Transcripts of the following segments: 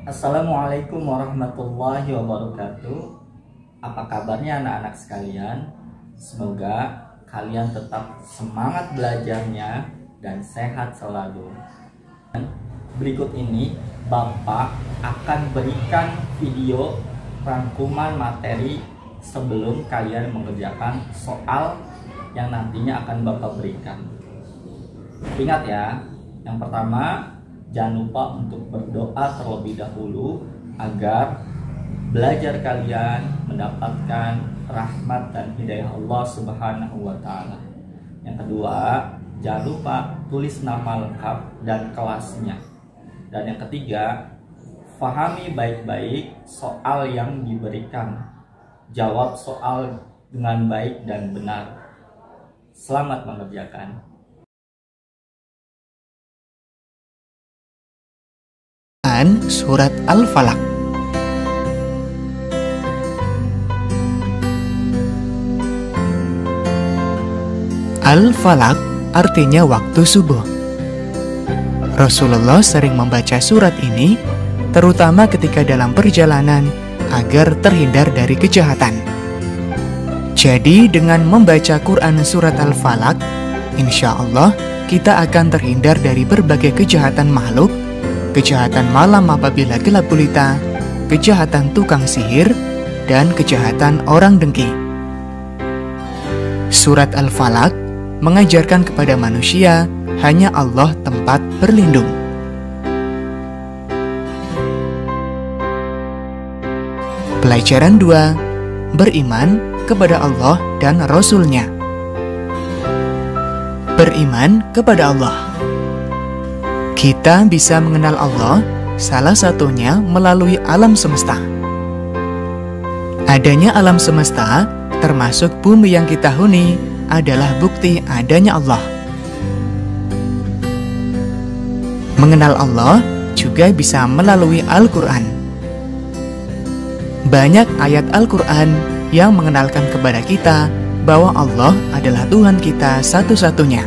Assalamualaikum warahmatullahi wabarakatuh. Apa kabarnya anak-anak sekalian? Semoga kalian tetap semangat belajarnya dan sehat selalu. Berikut ini Bapak akan berikan video rangkuman materi sebelum kalian mengerjakan soal yang nantinya akan Bapak berikan. Ingat ya, yang pertama, jangan lupa untuk berdoa terlebih dahulu agar belajar kalian mendapatkan rahmat dan hidayah Allah Subhanahu wa Ta'ala. Yang kedua, jangan lupa tulis nama lengkap dan kelasnya. Dan yang ketiga, fahami baik-baik soal yang diberikan. Jawab soal dengan baik dan benar. Selamat mengerjakan. Surat Al-Falaq. Al-Falaq artinya waktu subuh. Rasulullah sering membaca surat ini terutama ketika dalam perjalanan agar terhindar dari kejahatan. Jadi dengan membaca Quran surat Al-Falaq, insya Allah kita akan terhindar dari berbagai kejahatan makhluk, kejahatan malam apabila gelap gulita, kejahatan tukang sihir, dan kejahatan orang dengki. Surat Al-Falaq mengajarkan kepada manusia hanya Allah tempat berlindung. Pelajaran 2. Beriman kepada Allah dan Rasul-Nya. Beriman kepada Allah. Kita bisa mengenal Allah salah satunya melalui alam semesta. Adanya alam semesta, termasuk bumi yang kita huni, adalah bukti adanya Allah. Mengenal Allah juga bisa melalui Al-Quran. Banyak ayat Al-Quran yang mengenalkan kepada kita bahwa Allah adalah Tuhan kita satu-satunya.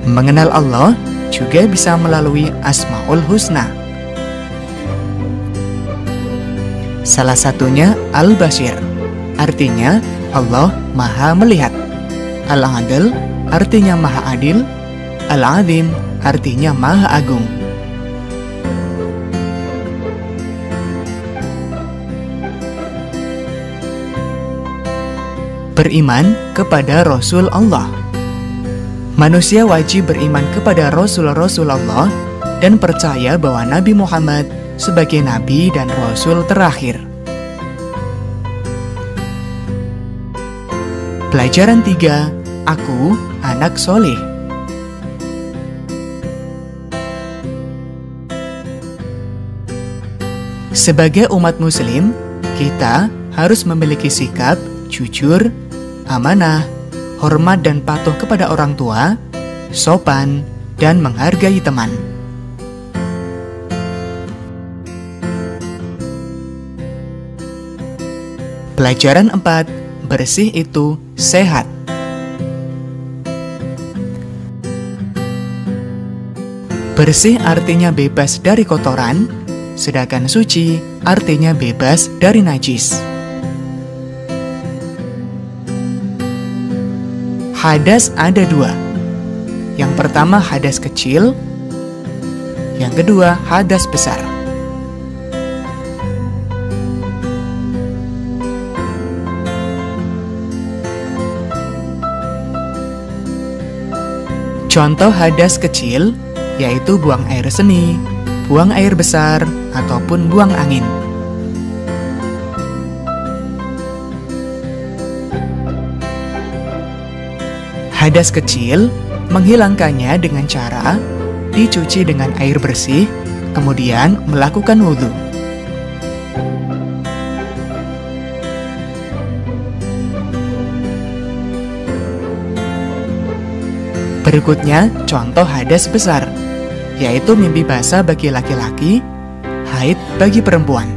Mengenal Allah juga bisa melalui Asmaul Husna. Salah satunya Al-Basir, artinya Allah Maha Melihat. Al-Adil artinya Maha Adil. Al-Azim artinya Maha Agung. Beriman kepada Rasul Allah. Manusia wajib beriman kepada Rasul-Rasul Allah dan percaya bahwa Nabi Muhammad sebagai Nabi dan Rasul terakhir. Pelajaran 3. Aku anak soleh. Sebagai umat muslim, kita harus memiliki sikap jujur, amanah, hormat dan patuh kepada orang tua, sopan, dan menghargai teman. Pelajaran 4. Bersih itu sehat. Bersih artinya bebas dari kotoran, sedangkan suci artinya bebas dari najis. Hadas ada 2. Yang pertama hadas kecil, yang kedua hadas besar. Contoh hadas kecil yaitu buang air seni, buang air besar, ataupun buang angin. Hadas kecil menghilangkannya dengan cara dicuci dengan air bersih, kemudian melakukan wudhu. Berikutnya, contoh hadas besar, yaitu mimpi basah bagi laki-laki, haid bagi perempuan.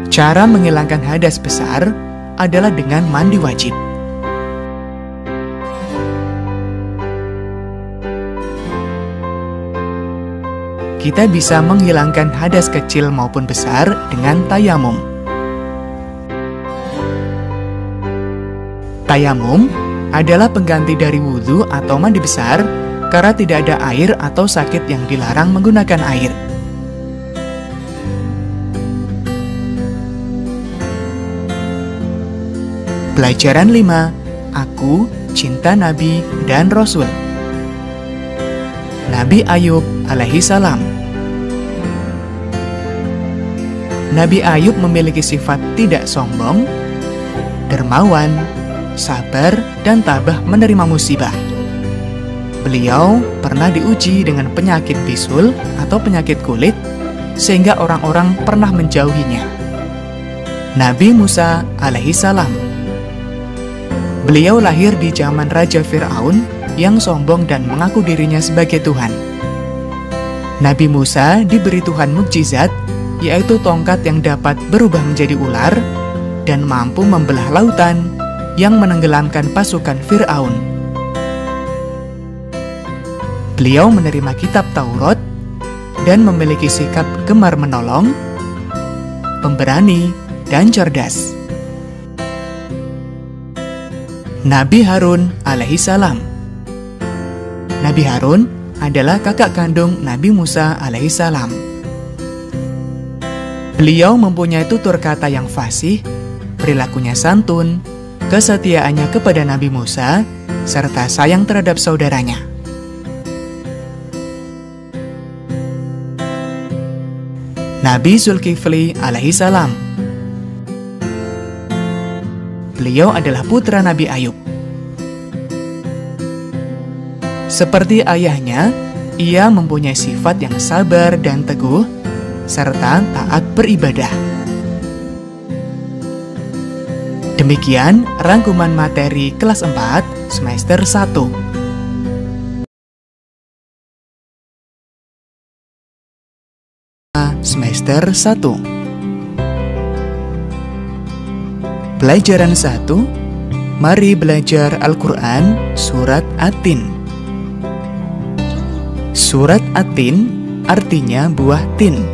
Cara menghilangkan hadas besar adalah dengan mandi wajib. Kita bisa menghilangkan hadas kecil maupun besar dengan tayamum. Tayamum adalah pengganti dari wudhu atau mandi besar karena tidak ada air atau sakit yang dilarang menggunakan air. Pelajaran 5. Aku cinta Nabi dan Rasul. Nabi Ayub alaihi salam. Nabi Ayub memiliki sifat tidak sombong, dermawan, sabar, dan tabah menerima musibah. Beliau pernah diuji dengan penyakit bisul atau penyakit kulit, sehingga orang-orang pernah menjauhinya. Nabi Musa alaihi salam. Beliau lahir di zaman Raja Fir'aun yang sombong dan mengaku dirinya sebagai Tuhan. Nabi Musa diberi Tuhan mukjizat, yaitu tongkat yang dapat berubah menjadi ular dan mampu membelah lautan yang menenggelamkan pasukan Fir'aun. Beliau menerima kitab Taurat dan memiliki sikap gemar menolong, pemberani, dan cerdas. Nabi Harun alaihi salam. Nabi Harun adalah kakak kandung Nabi Musa alaihi salam. Beliau mempunyai tutur kata yang fasih, perilakunya santun, kesetiaannya kepada Nabi Musa, serta sayang terhadap saudaranya. Nabi Zulkifli alaihi salam. Beliau adalah putra Nabi Ayub. Seperti ayahnya, ia mempunyai sifat yang sabar dan teguh, serta taat beribadah. Demikian rangkuman materi kelas 4 semester 1. Semester 1. Pelajaran 1. Mari belajar Al-Quran Surat At-Tin. Surat At-Tin artinya buah tin.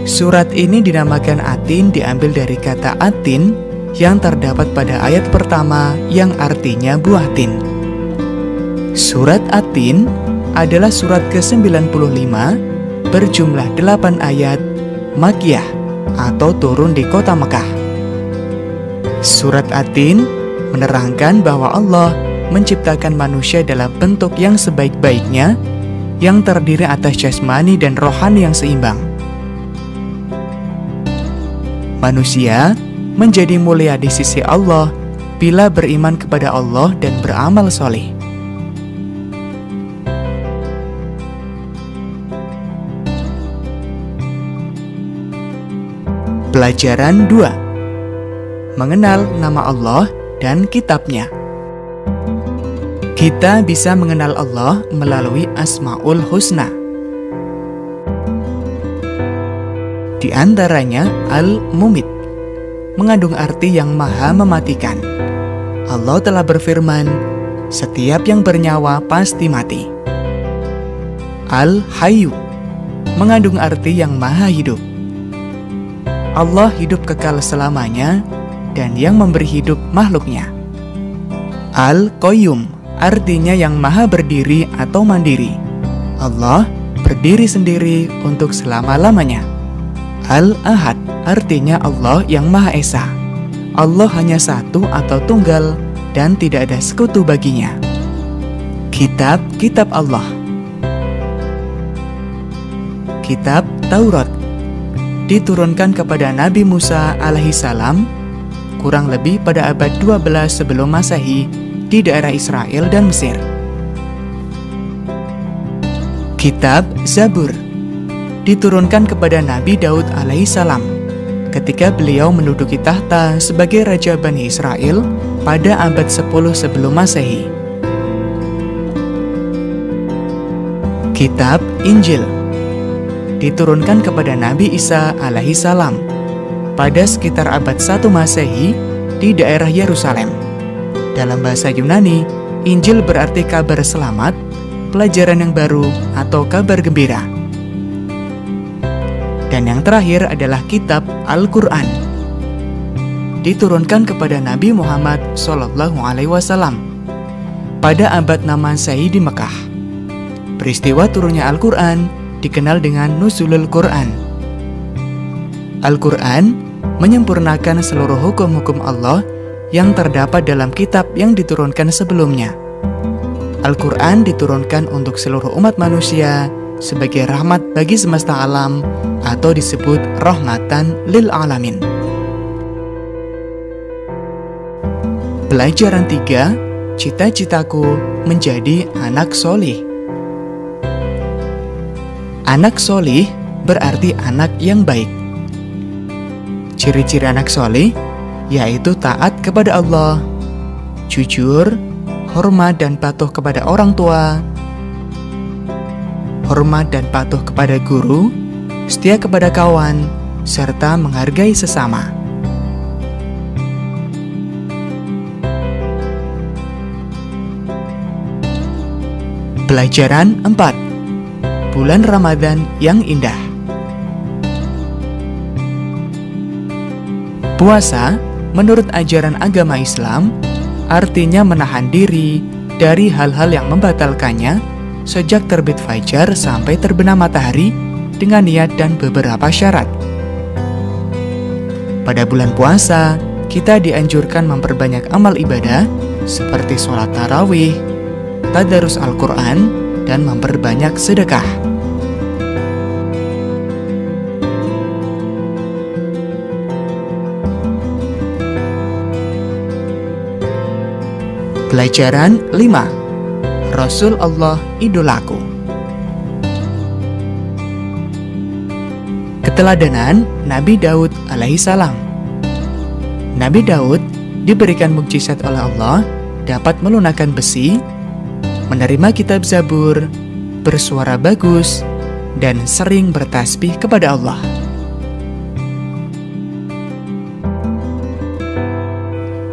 Surat ini dinamakan At-Tin diambil dari kata At-Tin yang terdapat pada ayat pertama yang artinya buah tin. Surat At-Tin adalah surat ke-95 berjumlah 8 ayat Makkiyah atau turun di kota Mekah. Surat At-Tin menerangkan bahwa Allah menciptakan manusia dalam bentuk yang sebaik-baiknya, yang terdiri atas jasmani dan rohani yang seimbang. Manusia menjadi mulia di sisi Allah bila beriman kepada Allah dan beramal soleh. Pelajaran 2. Mengenal nama Allah dan kitabnya. Kita bisa mengenal Allah melalui Asmaul Husna. Di antaranya Al-Mumit, mengandung arti yang maha mematikan. Allah telah berfirman, setiap yang bernyawa pasti mati. Al-Hayyu, mengandung arti yang maha hidup. Allah hidup kekal selamanya dan yang memberi hidup makhluknya. Al-Qayyum, artinya yang maha berdiri atau mandiri. Allah berdiri sendiri untuk selama-lamanya. Al-Ahad, artinya Allah yang Maha Esa. Allah hanya satu atau tunggal dan tidak ada sekutu baginya. Kitab Allah. Kitab Taurat diturunkan kepada Nabi Musa alaihi salam kurang lebih pada abad 12 sebelum Masehi di daerah Israel dan Mesir. Kitab Zabur diturunkan kepada Nabi Daud alaihi salam ketika beliau menduduki tahta sebagai Raja Bani Israel pada abad 10 sebelum Masehi. Kitab Injil diturunkan kepada Nabi Isa alaihi salam pada sekitar abad 1 Masehi di daerah Yerusalem. Dalam bahasa Yunani, Injil berarti kabar selamat, pelajaran yang baru, atau kabar gembira. Dan yang terakhir adalah kitab Al-Quran. Diturunkan kepada Nabi Muhammad SAW pada abad Namansai di Mekah. Peristiwa turunnya Al-Quran dikenal dengan Nuzulul Quran. Al-Quran menyempurnakan seluruh hukum-hukum Allah yang terdapat dalam kitab yang diturunkan sebelumnya. Al-Quran diturunkan untuk seluruh umat manusia sebagai rahmat bagi semesta alam atau disebut rahmatan lil alamin. Pelajaran 3, cita-citaku menjadi anak solih. Anak solih berarti anak yang baik. Ciri-ciri anak solih yaitu taat kepada Allah, jujur, hormat dan patuh kepada orang tua, hormat dan patuh kepada guru, setia kepada kawan, serta menghargai sesama. Pelajaran 4, bulan Ramadan yang indah. Puasa menurut ajaran agama Islam artinya menahan diri dari hal-hal yang membatalkannya sejak terbit fajar sampai terbenam matahari dengan niat dan beberapa syarat. Pada bulan puasa, kita dianjurkan memperbanyak amal ibadah seperti sholat tarawih, tadarus Al-Quran, dan memperbanyak sedekah. Pelajaran 5, Rasul Allah idolaku. Keteladanan Nabi Daud alaihissalam. Nabi Daud diberikan mukjizat oleh Allah dapat melunakkan besi, menerima kitab Zabur, bersuara bagus, dan sering bertasbih kepada Allah.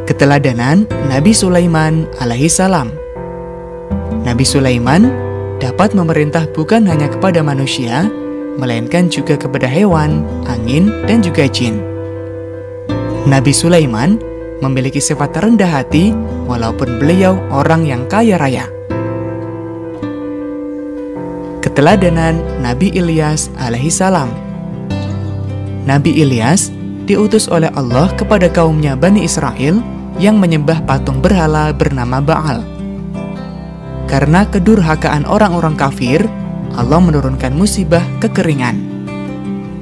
Keteladanan Nabi Sulaiman alaihissalam. Nabi Sulaiman dapat memerintah bukan hanya kepada manusia, melainkan juga kepada hewan, angin, dan juga jin. Nabi Sulaiman memiliki sifat rendah hati walaupun beliau orang yang kaya raya. Keteladanan Nabi Ilyas alaihissalam. Nabi Ilyas diutus oleh Allah kepada kaumnya Bani Israel yang menyembah patung berhala bernama Baal. Karena kedurhakaan orang-orang kafir, Allah menurunkan musibah kekeringan.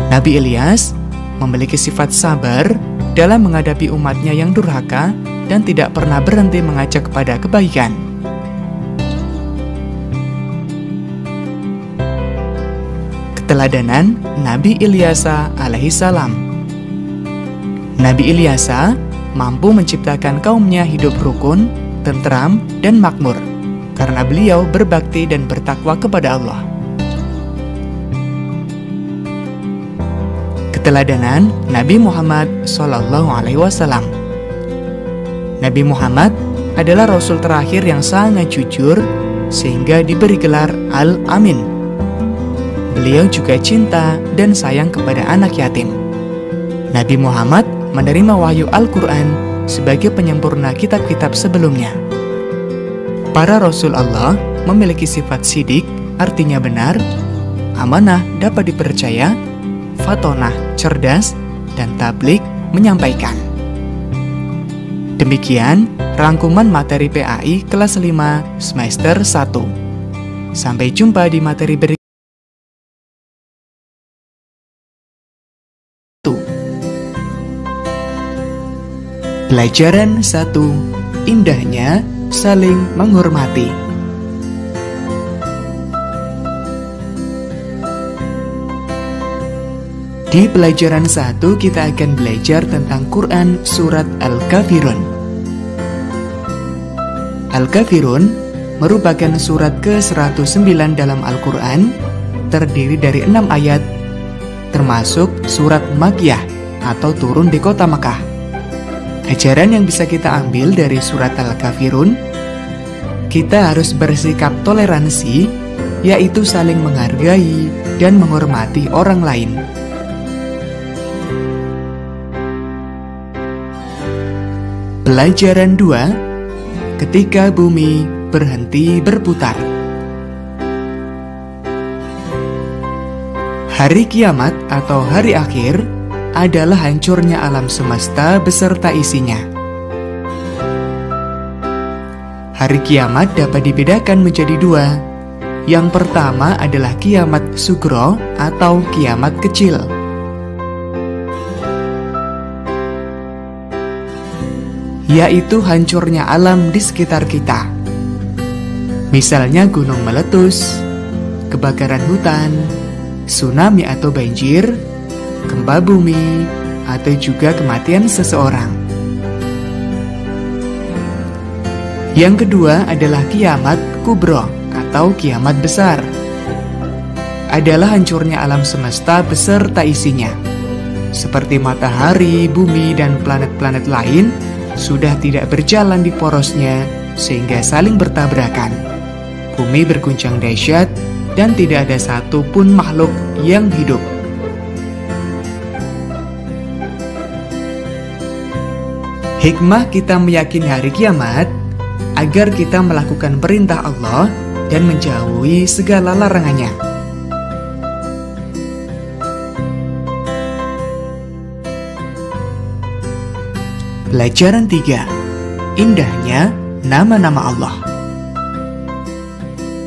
Nabi Ilyas memiliki sifat sabar dalam menghadapi umatnya yang durhaka dan tidak pernah berhenti mengajak kepada kebaikan. Keteladanan Nabi Ilyasa alaihissalam. Nabi Ilyasa mampu menciptakan kaumnya hidup rukun, tentram, dan makmur karena beliau berbakti dan bertakwa kepada Allah. Keteladanan Nabi Muhammad SAW. Nabi Muhammad adalah Rasul terakhir yang sangat jujur sehingga diberi gelar Al-Amin. Beliau juga cinta dan sayang kepada anak yatim. Nabi Muhammad menerima wahyu Al-Quran sebagai penyempurna kitab-kitab sebelumnya. Para Rasul Allah memiliki sifat sidik, artinya benar, amanah dapat dipercaya, fatonah cerdas, dan tablik menyampaikan. Demikian rangkuman materi PAI kelas 5 semester 1. Sampai jumpa di materi berikutnya. Pelajaran 1. Indahnya saling menghormati. Di pelajaran 1 kita akan belajar tentang Quran surat Al-Kafirun. Al-Kafirun merupakan surat ke-109 dalam Al-Quran, terdiri dari 6 ayat, termasuk surat Makkiyah atau turun di kota Makkah. Ajaran yang bisa kita ambil dari surat Al-Kafirun, kita harus bersikap toleransi, yaitu saling menghargai dan menghormati orang lain. Pelajaran 2, ketika bumi berhenti berputar. Hari kiamat atau hari akhir adalah hancurnya alam semesta beserta isinya. Hari kiamat dapat dibedakan menjadi dua. Yang pertama adalah kiamat sugro atau kiamat kecil. Yaitu hancurnya alam di sekitar kita. Misalnya gunung meletus, kebakaran hutan, tsunami atau banjir, gempa bumi, atau juga kematian seseorang. Yang kedua adalah kiamat kubro atau kiamat besar. Adalah hancurnya alam semesta beserta isinya. Seperti matahari, bumi, dan planet-planet lain sudah tidak berjalan di porosnya sehingga saling bertabrakan. Bumi berguncang dahsyat dan tidak ada satupun makhluk yang hidup. Hikmah kita meyakini hari kiamat agar kita melakukan perintah Allah dan menjauhi segala larangannya. Pelajaran 3, indahnya nama-nama Allah.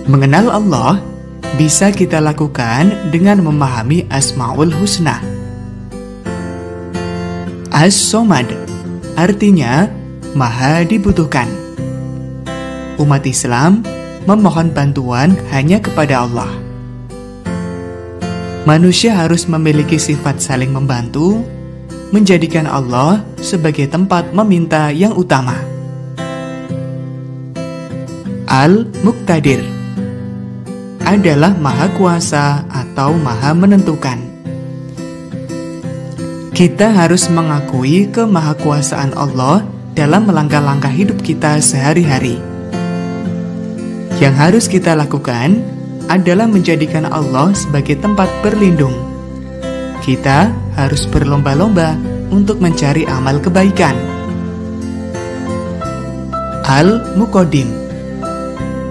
Mengenal Allah bisa kita lakukan dengan memahami Asmaul Husna. As-Somad artinya maha dibutuhkan. Umat Islam memohon bantuan hanya kepada Allah. Manusia harus memiliki sifat saling membantu, menjadikan Allah sebagai tempat meminta yang utama. Al-Muqtadir adalah maha kuasa atau maha menentukan. Kita harus mengakui kemahakuasaan Allah dalam melangkah-langkah hidup kita sehari-hari. Yang harus kita lakukan adalah menjadikan Allah sebagai tempat berlindung. Kita harus berlomba-lomba untuk mencari amal kebaikan. Al-Muqaddim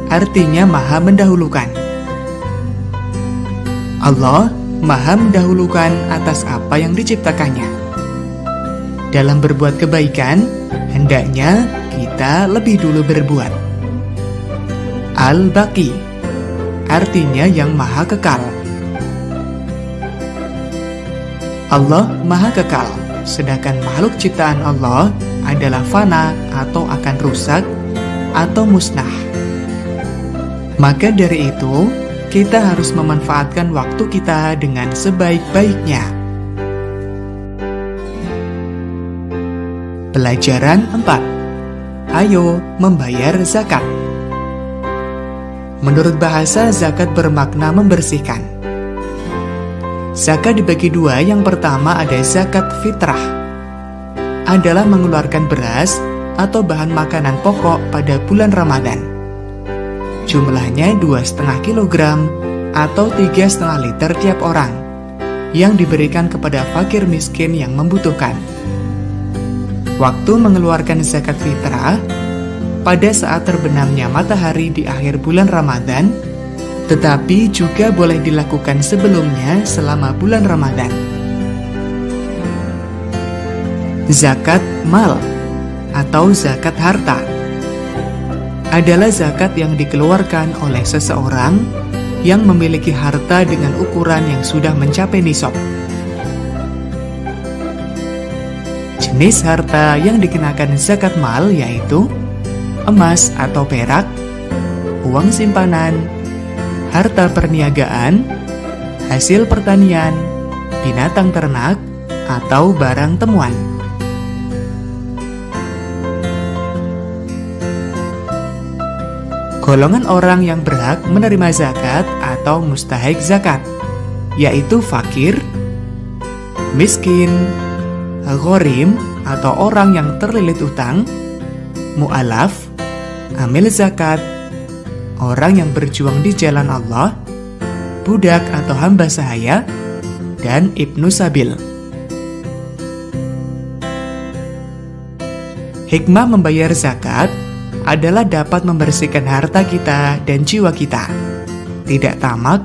artinya maha mendahulukan. Allah maha mendahulukan atas apa yang diciptakannya. Dalam berbuat kebaikan, hendaknya kita lebih dulu berbuat. Al-Baqi artinya yang maha kekal. Allah maha kekal, sedangkan makhluk ciptaan Allah adalah fana atau akan rusak atau musnah. Maka dari itu, kita harus memanfaatkan waktu kita dengan sebaik-baiknya. Pelajaran 4. Ayo membayar zakat. Menurut bahasa, zakat bermakna membersihkan. Zakat dibagi dua. Yang pertama ada zakat fitrah. Adalah mengeluarkan beras atau bahan makanan pokok pada bulan Ramadan. Jumlahnya 2,5 kilogram atau 3,5 liter tiap orang, yang diberikan kepada fakir miskin yang membutuhkan. Waktu mengeluarkan zakat fitrah pada saat terbenamnya matahari di akhir bulan Ramadan, tetapi juga boleh dilakukan sebelumnya selama bulan Ramadan. Zakat mal atau zakat harta adalah zakat yang dikeluarkan oleh seseorang yang memiliki harta dengan ukuran yang sudah mencapai nisab. Jenis harta yang dikenakan zakat mal yaitu emas atau perak, uang simpanan, harta perniagaan, hasil pertanian, binatang ternak, atau barang temuan. Golongan orang yang berhak menerima zakat atau mustahik zakat, yaitu fakir, miskin, ghorim atau orang yang terlilit utang, mu'alaf, amil zakat, orang yang berjuang di jalan Allah, budak atau hamba sahaya, dan ibnu sabil. Hikmah membayar zakat adalah dapat membersihkan harta kita dan jiwa kita, tidak tamak,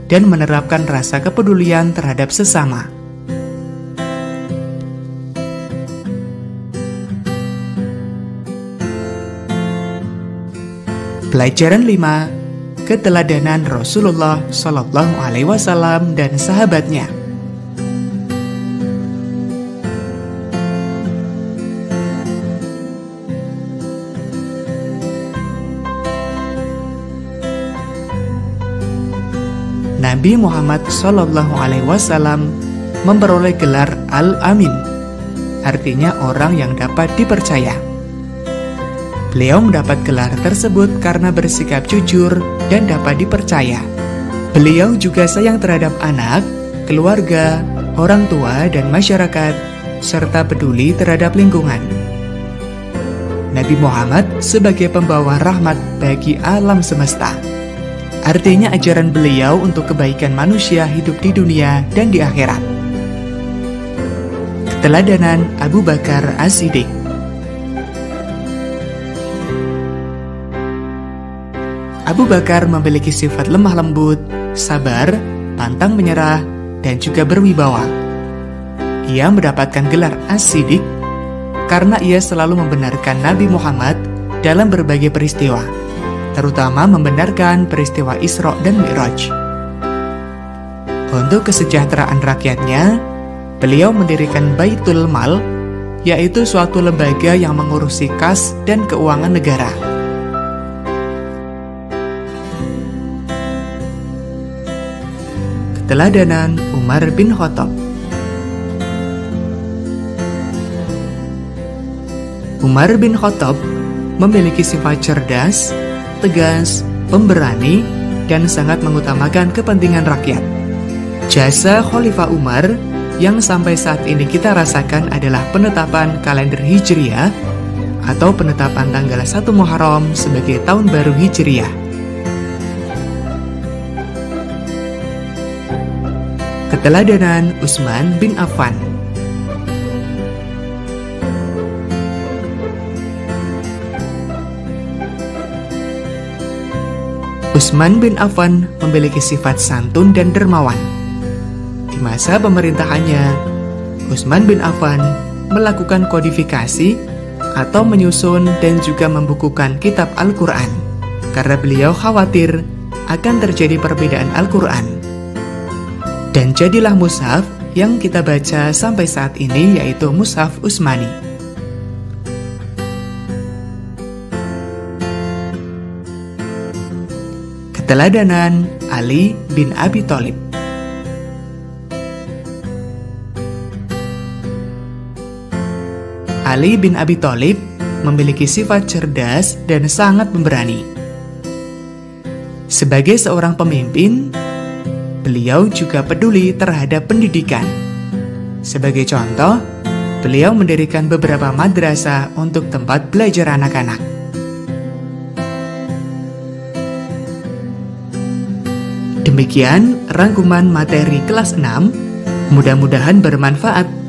dan menerapkan rasa kepedulian terhadap sesama. Pelajaran 5. Keteladanan Rasulullah Shallallahu Alaihi Wasallam dan sahabatnya. Nabi Muhammad Shallallahu Alaihi Wasallam memperoleh gelar Al-Amin, artinya orang yang dapat dipercaya. Beliau mendapat gelar tersebut karena bersikap jujur dan dapat dipercaya. Beliau juga sayang terhadap anak, keluarga, orang tua, dan masyarakat, serta peduli terhadap lingkungan. Nabi Muhammad sebagai pembawa rahmat bagi alam semesta. Artinya ajaran beliau untuk kebaikan manusia hidup di dunia dan di akhirat. Keteladanan Abu Bakar As-Siddiq. Abu Bakar memiliki sifat lemah lembut, sabar, pantang menyerah, dan juga berwibawa. Ia mendapatkan gelar As-Siddiq karena ia selalu membenarkan Nabi Muhammad dalam berbagai peristiwa, terutama membenarkan peristiwa Isra dan Mi'raj. Untuk kesejahteraan rakyatnya, beliau mendirikan Baitul Mal, yaitu suatu lembaga yang mengurusi kas dan keuangan negara. Keteladanan Umar bin Khattab. Umar bin Khattab memiliki sifat cerdas, tegas, pemberani, dan sangat mengutamakan kepentingan rakyat. Jasa Khalifah Umar yang sampai saat ini kita rasakan adalah penetapan kalender Hijriah atau penetapan tanggal 1 Muharram sebagai tahun baru Hijriah. Keteladanan Utsman bin Affan. Utsman bin Affan memiliki sifat santun dan dermawan. Di masa pemerintahannya, Utsman bin Affan melakukan kodifikasi atau menyusun dan juga membukukan kitab Al-Quran karena beliau khawatir akan terjadi perbedaan Al-Quran. Dan jadilah mushaf yang kita baca sampai saat ini, yaitu Mushaf Utsmani. Keteladanan Ali bin Abi Thalib. Ali bin Abi Thalib memiliki sifat cerdas dan sangat pemberani. Sebagai seorang pemimpin, beliau juga peduli terhadap pendidikan. Sebagai contoh, beliau mendirikan beberapa madrasah untuk tempat belajar anak-anak. Demikian rangkuman materi kelas 6, mudah-mudahan bermanfaat